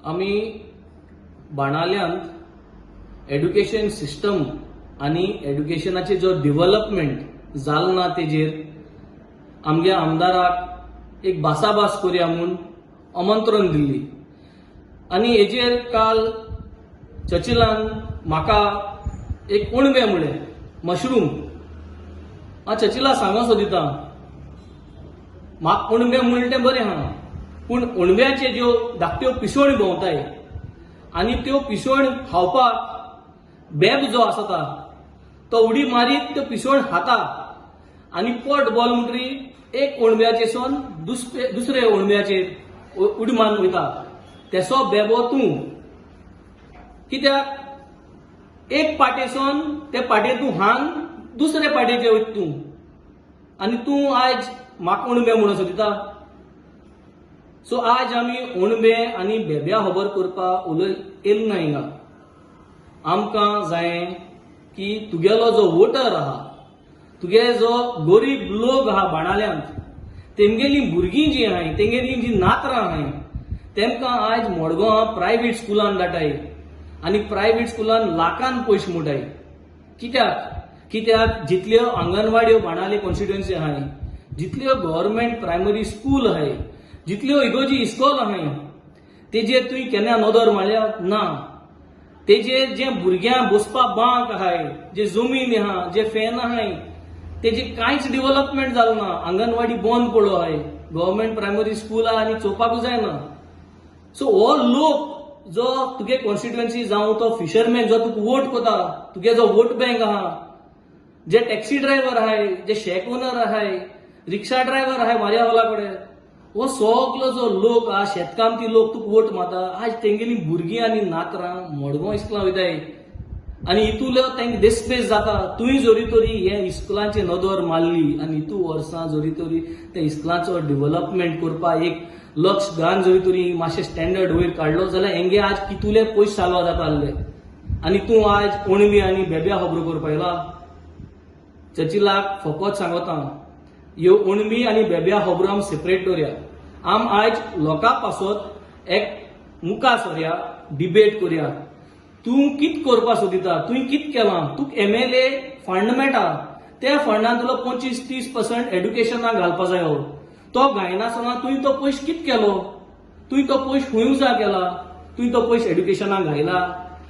आमी बाणाल्यांत education system आणि एड्युकेशनाचे जो डेव्हलपमेंट जाल ना तेजेर आमगे आमदाराक एक भासाभास करूया म्हणून आमंत्रण दिल्ली आणि हेजेर काल चर्चिलान म्हाका एक उणबे म्हळें मशरूम हांव चर्चिला सांगो सोदिता म्हाका उणबे म्हणलें तें बरें आहा पूण उणब्याचे ज्यो धाकट्यो पिसोण भोंवताय आनी त्यो पिसोण खावपाक बेब जो आसता तो उडी मारीत त्यो पिसोण खाता आनी पोट बोल म्हणटरी एक उणब्याचेसून दुसरे उणब्याचेर उडी मारून वयता तेसो बेबो तूं कित्याक एक पाटेसून ते पाटेर तूं हांग दुसरे पाटेचेर वयता तूं आनी तूं आयज म्हाका उणबे म्हणून सोदिता सो आज आमी उणबे आनी बेब्या खबर करपाक येयलो ना हिंगा आमकां जाय की तुगेलो जो वोटर आहा तुगे जो गरीब लोक आहा बाणाल्यांत तेमगेली भुरगीं जी आहाय तेंगेली जी नातरां आहाय तेमकां आयज मडगांव प्रायवेट स्कुलान धाडटाय आनी प्रायवेट स्कुलान लाखान पयशे मोडटाय कित्याक जितल्यो आंगणवाड्यो बाणाले कॉन्स्टिट्युएन्सी आहाय जितल्यो गव्हर्नमेंट प्रायमरी स्कूल आहाय जितल्यो इगोजी इस्कॉल आहाय तेजेर तुवें केन्ना नदर मारल्या ना तेजेर जे भुरग्यां बसपाक बांक आहाय जे जमीन आहा जे फॅन आहाय तेजे कांयच डेव्हलपमेंट जालो ना आंगणवाडी बंद पडलो आहाय गव्हर्नमेंट प्रायमरी स्कूल आहा आनी चोवपाकूच जायना सो हो लोक जो तुगे कॉन्स्टिट्युएन्सी जावं तो फिशरमॅन जो तुका वोट कोता तुगे जो वोट बँक आहा जे टॅक्सी ड्रायव्हर आहाय जे शेक ओनर आहाय रिक्षा ड्रायव्हर आहाय म्हाज्या हॉला कडेन हो सगळो जो लोक आहा शेतकामती लोक तुका वोट मारता आज तेंगेली भुरगीं आनी नातरां मडगांव इस्कुलां वयताय आनी हितूलो तेंकां देस्पेस जाता तुवें जोरी तोरी हे इस्कुलांची नदर मारली आनी हितू वर्सां जोरी तोरी त्या इस्कुलांचो डेव्हलपमेंट करपाक एक लक्ष घालून जोरी तोरी मातशें स्टँडर्ड वयर काडलो जाल्यार हेंगे आज कितुले पयशे चालवा जाता आसले आनी तूं आज उणबी आनी बेब्या खबरो करपाक येयला चर्चिलाक फकत सांगता ह्यो उणबी आनी बेब्या खबरो आमी सेपरेट दवरया आम आयज लोकां पासत एक मुखार सरया डिबेट करया तूं कित करपा सोदिता तुवें कित केलां तुका MLA फंड मेळटा त्या फंडान तुला 25-30% एड्युकेशनाक घालपा जायो तो घायनासतना तुवें तो पयशे कित केलो तुवें तो पयशे खंय उजार केला तुवें तो पयशे एड्युकेशनाक घायला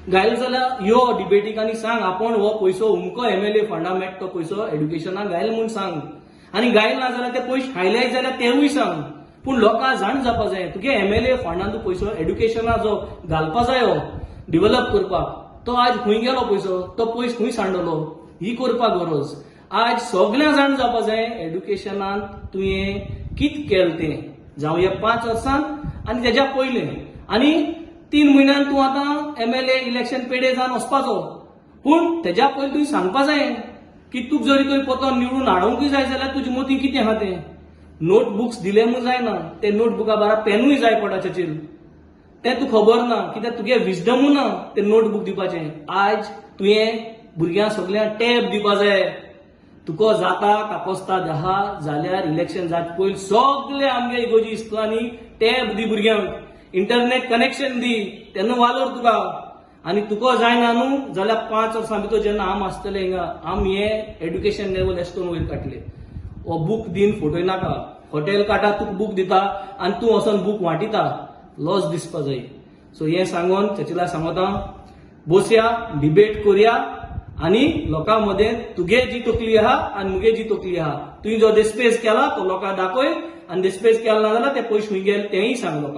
जाल्यार यो डिबेटीक आनी सांग आपण हो पयसो हुमको MLA फंडा मेळटा तो पयसो एड्युकेशनाक घायल म्हूण सांग आनी घायल ना जाल्यार ते पयशे खायले जाल्यार तेवूय सांग पूण लोकां जाण जावपा जाय तुगे MLA फंडान तूं पयसो एड्युकेशनाक जो घालपा जायो डेव्हलप करपाक तो आज खंय गेलो पयसो तो पयसो खंय सांडलो ही करपाक गरज आज सगळ्या जाण जावपा जाय एड्युकेशनांत तुवें कित केलें तें जावं हे 5 वर्सांत आनी तेज्या पयलें आनी 3 म्हयन्यान तूं आतां MLA इलेक्शन पेडे जावन वचपाचो पूण तेज्या पयलीं तुवें सांगपा जाय की तुका जरी तरी पोतो निवडून हाडूंकूय जाय जाल्यार तुजें मोती कितें आहा तें नोटबुक्स दिले म्हूण जायना ते नोटबुका बारा पेनूय जाय पडटा चर्चिल तें तुका खबर ना कित्याक तुगे विजडमू ना ते नोटबुक दिवपाचें आज तुवें भुरग्यांक सगळ्यांक टॅब दिवपा जाय तुका जाता कापोस्ता आहा जाल्यार इलेक्शन जावचे पयलीं सगळे आमगे इगोजी इस्कुलांनी टॅब दी भुरग्यांक इंटरनेट कनेक्शन दी तेन्ना वालोर तुका आनी तुका जायना न्हू जाल्यार 5 वर्सां भितर जेन्ना आम आसतले हिंगा आम हे एड्युकेशन लेवल एशें करून वयर काडटले हो बूक दिन फोटोय नाका हॉटेल काटा तुका बूक दिता आनी तूं वचोन बूक वांटिता लॉस दिसपा जाय सो हें सांगून चर्चिला सांगता बसया डिबेट करया आनी लोकां मदें तुगे जी तकली आहा आनी मुगे जी तकली आहा तुवें जो देस्पेस केला तो लोकांक दाखय आनी देस्पेस केला ना जाल्यार ते पयशे खंय गेले तेंय सांग लोकांक